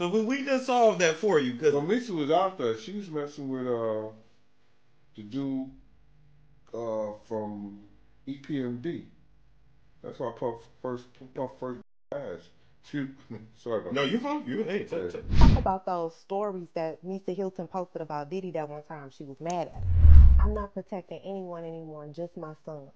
So we just solved that for you. Cause Well, Misa was out there. She was messing with the dude from EPMD. That's why Puff first asked. She, sorry about no, that. you're fine. Hey, Talk about those stories that Misa Hylton posted about Diddy that one time she was mad at him. I'm not protecting anyone anymore, just my son.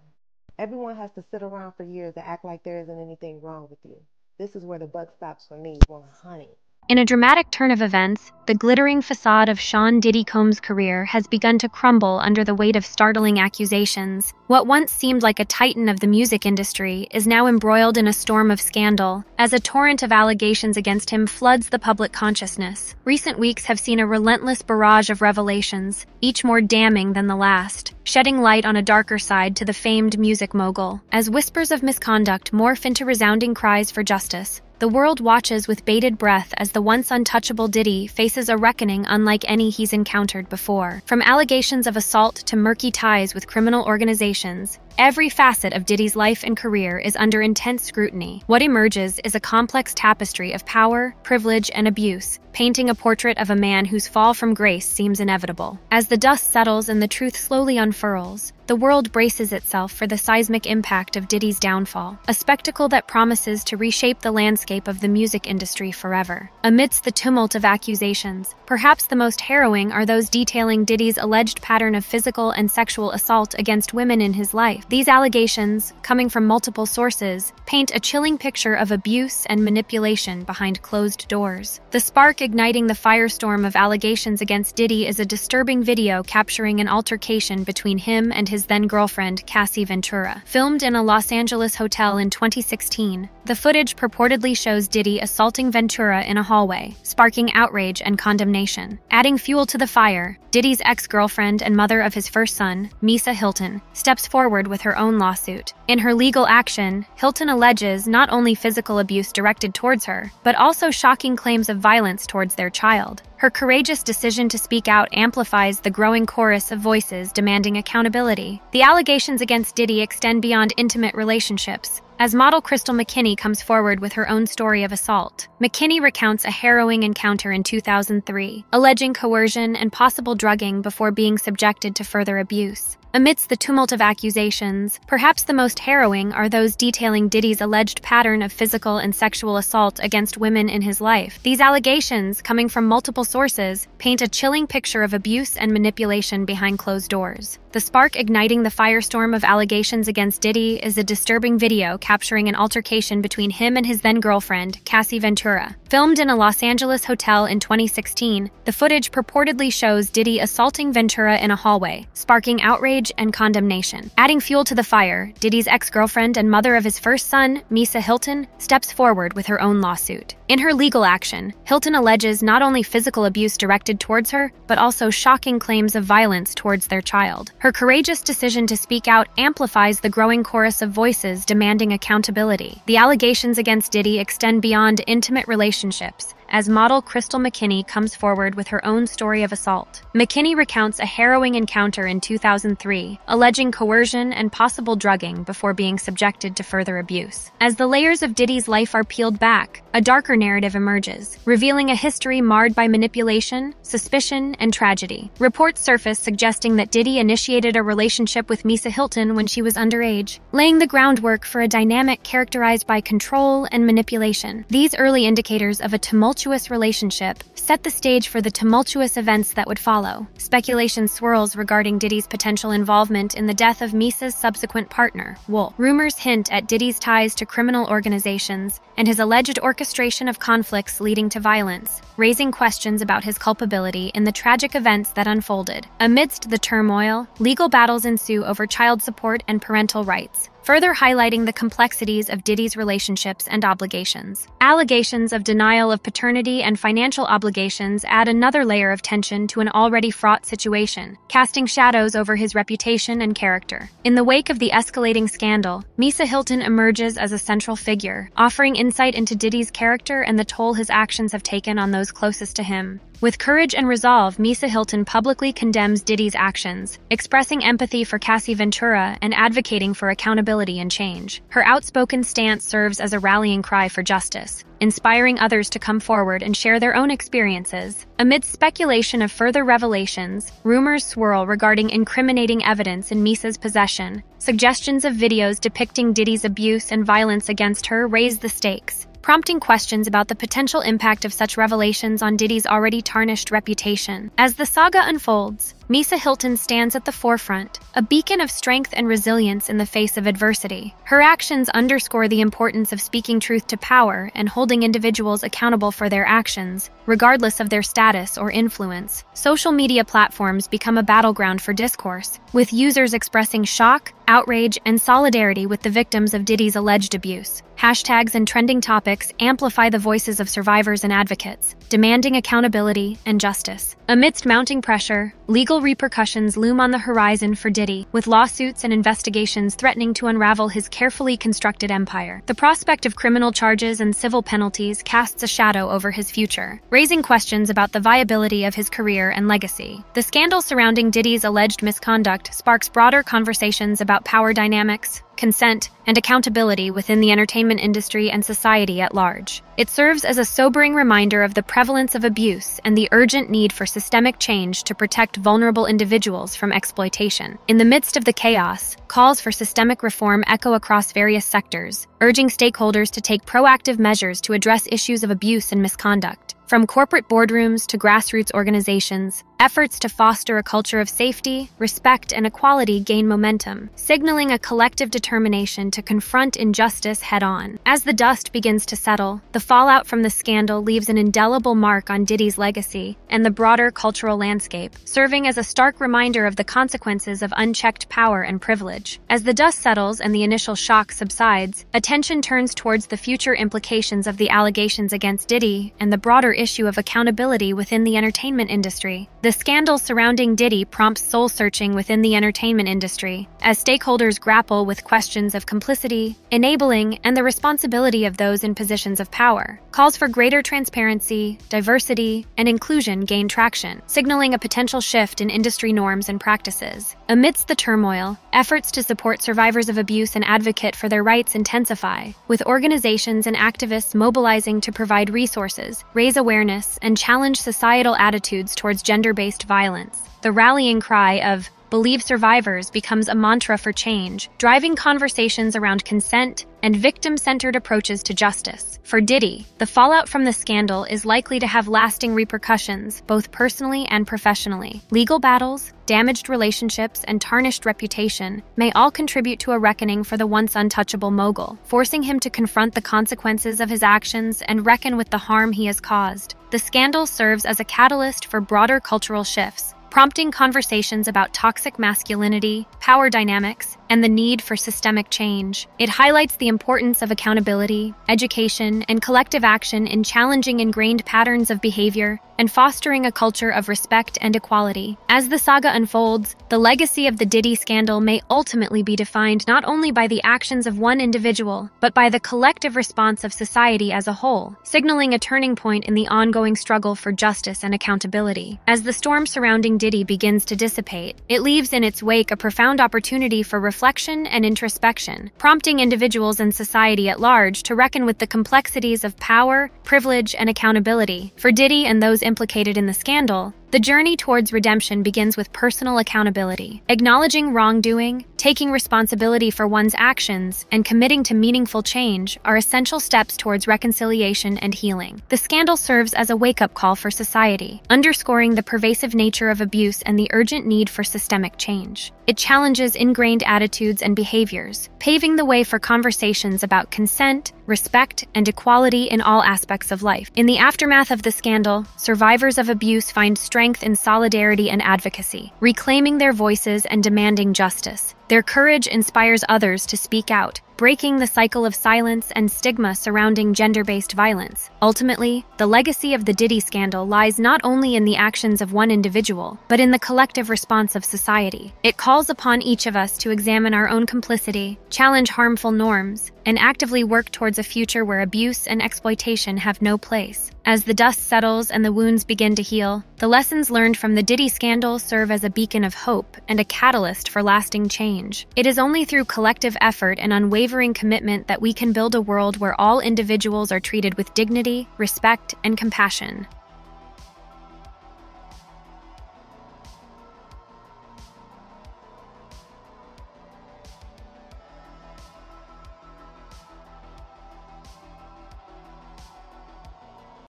Everyone has to sit around for years and act like there isn't anything wrong with you. This is where the buck stops for me, 100. In a dramatic turn of events, the glittering facade of Sean Diddy Combs' career has begun to crumble under the weight of startling accusations. What once seemed like a titan of the music industry is now embroiled in a storm of scandal, as a torrent of allegations against him floods the public consciousness. Recent weeks have seen a relentless barrage of revelations, each more damning than the last, shedding light on a darker side to the famed music mogul. As whispers of misconduct morph into resounding cries for justice, the world watches with bated breath as the once untouchable Diddy faces a reckoning unlike any he's encountered before. From allegations of assault to murky ties with criminal organizations, every facet of Diddy's life and career is under intense scrutiny. What emerges is a complex tapestry of power, privilege, and abuse, painting a portrait of a man whose fall from grace seems inevitable. As the dust settles and the truth slowly unfurls, the world braces itself for the seismic impact of Diddy's downfall, a spectacle that promises to reshape the landscape of the music industry forever. Amidst the tumult of accusations, perhaps the most harrowing are those detailing Diddy's alleged pattern of physical and sexual assault against women in his life. These allegations, coming from multiple sources, paint a chilling picture of abuse and manipulation behind closed doors. The spark igniting the firestorm of allegations against Diddy is a disturbing video capturing an altercation between him and his then-girlfriend, Cassie Ventura. Filmed in a Los Angeles hotel in 2016, the footage purportedly shows Diddy assaulting Ventura in a hallway, sparking outrage and condemnation. Adding fuel to the fire, Diddy's ex-girlfriend and mother of his first son, Misa Hylton, steps forward with her own lawsuit. In her legal action, Hylton alleges not only physical abuse directed towards her, but also shocking claims of violence towards their child. Her courageous decision to speak out amplifies the growing chorus of voices demanding accountability. The allegations against Diddy extend beyond intimate relationships, as model Crystal McKinney comes forward with her own story of assault. McKinney recounts a harrowing encounter in 2003, alleging coercion and possible drugging before being subjected to further abuse. Amidst the tumult of accusations, perhaps the most harrowing are those detailing Diddy's alleged pattern of physical and sexual assault against women in his life. These allegations, coming from multiple sources, paint a chilling picture of abuse and manipulation behind closed doors. The spark igniting the firestorm of allegations against Diddy is a disturbing video capturing an altercation between him and his then-girlfriend, Cassie Ventura. Filmed in a Los Angeles hotel in 2016, the footage purportedly shows Diddy assaulting Ventura in a hallway, sparking outrage and condemnation. Adding fuel to the fire, Diddy's ex-girlfriend and mother of his first son, Misa Hylton, steps forward with her own lawsuit. In her legal action, Hylton alleges not only physical abuse directed towards her, but also shocking claims of violence towards their child. Her courageous decision to speak out amplifies the growing chorus of voices demanding accountability. The allegations against Diddy extend beyond intimate relationships, as model Crystal McKinney comes forward with her own story of assault. McKinney recounts a harrowing encounter in 2003, alleging coercion and possible drugging before being subjected to further abuse. As the layers of Diddy's life are peeled back, a darker narrative emerges, revealing a history marred by manipulation, suspicion, and tragedy. Reports surface suggesting that Diddy initiated a relationship with Misa Hylton when she was underage, laying the groundwork for a dynamic characterized by control and manipulation. These early indicators of a tumultuous relationship set the stage for the tumultuous events that would follow. Speculation swirls regarding Diddy's potential involvement in the death of Misa's subsequent partner, Wolf. Rumors hint at Diddy's ties to criminal organizations and his alleged orchestration of conflicts leading to violence, raising questions about his culpability in the tragic events that unfolded. Amidst the turmoil, legal battles ensue over child support and parental rights, further highlighting the complexities of Diddy's relationships and obligations. Allegations of denial of paternity and financial obligations add another layer of tension to an already fraught situation, casting shadows over his reputation and character. In the wake of the escalating scandal, Misa Hylton emerges as a central figure, offering insight into Diddy's character and the toll his actions have taken on those closest to him. With courage and resolve, Misa Hylton publicly condemns Diddy's actions, expressing empathy for Cassie Ventura and advocating for accountability and change. Her outspoken stance serves as a rallying cry for justice, inspiring others to come forward and share their own experiences. Amidst speculation of further revelations, rumors swirl regarding incriminating evidence in Misa's possession. Suggestions of videos depicting Diddy's abuse and violence against her raise the stakes, prompting questions about the potential impact of such revelations on Diddy's already tarnished reputation. As the saga unfolds, Misa Hylton stands at the forefront, a beacon of strength and resilience in the face of adversity. Her actions underscore the importance of speaking truth to power and holding individuals accountable for their actions, regardless of their status or influence. Social media platforms become a battleground for discourse, with users expressing shock, outrage, and solidarity with the victims of Diddy's alleged abuse. Hashtags and trending topics amplify the voices of survivors and advocates, demanding accountability and justice. Amidst mounting pressure, legal repercussions loom on the horizon for Diddy, with lawsuits and investigations threatening to unravel his carefully constructed empire. The prospect of criminal charges and civil penalties casts a shadow over his future, raising questions about the viability of his career and legacy. The scandal surrounding Diddy's alleged misconduct sparks broader conversations about power dynamics, consent, and accountability within the entertainment industry and society at large. It serves as a sobering reminder of the prevalence of abuse and the urgent need for systemic change to protect vulnerable individuals from exploitation. In the midst of the chaos, calls for systemic reform echo across various sectors, urging stakeholders to take proactive measures to address issues of abuse and misconduct. From corporate boardrooms to grassroots organizations, efforts to foster a culture of safety, respect, and equality gain momentum, signaling a collective determination to confront injustice head-on. As the dust begins to settle, the fallout from the scandal leaves an indelible mark on Diddy's legacy and the broader cultural landscape, serving as a stark reminder of the consequences of unchecked power and privilege. As the dust settles and the initial shock subsides, attention turns towards the future implications of the allegations against Diddy and the broader issue of accountability within the entertainment industry. The scandal surrounding Diddy prompts soul-searching within the entertainment industry, as stakeholders grapple with questions of complicity, enabling, and the responsibility of those in positions of power. Calls for greater transparency, diversity, and inclusion gain traction, signaling a potential shift in industry norms and practices. Amidst the turmoil, efforts to support survivors of abuse and advocate for their rights intensify, with organizations and activists mobilizing to provide resources, raise awareness, and challenge societal attitudes towards gender-based violence. The rallying cry of "Believe Survivors" becomes a mantra for change, driving conversations around consent and victim-centered approaches to justice. For Diddy, the fallout from the scandal is likely to have lasting repercussions, both personally and professionally. Legal battles, damaged relationships, and tarnished reputation may all contribute to a reckoning for the once untouchable mogul, forcing him to confront the consequences of his actions and reckon with the harm he has caused. The scandal serves as a catalyst for broader cultural shifts, prompting conversations about toxic masculinity, power dynamics, and the need for systemic change. It highlights the importance of accountability, education, and collective action in challenging ingrained patterns of behavior and fostering a culture of respect and equality. As the saga unfolds, the legacy of the Diddy scandal may ultimately be defined not only by the actions of one individual, but by the collective response of society as a whole, signaling a turning point in the ongoing struggle for justice and accountability. As the storm surrounding Diddy begins to dissipate, it leaves in its wake a profound opportunity for reflection and introspection, prompting individuals and society at large to reckon with the complexities of power, privilege, and accountability. For Diddy and those implicated in the scandal, the journey towards redemption begins with personal accountability. Acknowledging wrongdoing, taking responsibility for one's actions, and committing to meaningful change are essential steps towards reconciliation and healing. The scandal serves as a wake-up call for society, underscoring the pervasive nature of abuse and the urgent need for systemic change. It challenges ingrained attitudes and behaviors, paving the way for conversations about consent, respect, and equality in all aspects of life. In the aftermath of the scandal, survivors of abuse find strength in solidarity and advocacy, reclaiming their voices and demanding justice. Their courage inspires others to speak out, breaking the cycle of silence and stigma surrounding gender-based violence. Ultimately, the legacy of the Diddy scandal lies not only in the actions of one individual, but in the collective response of society. It calls upon each of us to examine our own complicity, challenge harmful norms, and actively work towards a future where abuse and exploitation have no place. As the dust settles and the wounds begin to heal, the lessons learned from the Diddy scandal serve as a beacon of hope and a catalyst for lasting change. It is only through collective effort and unwavering commitment that we can build a world where all individuals are treated with dignity, respect, and compassion.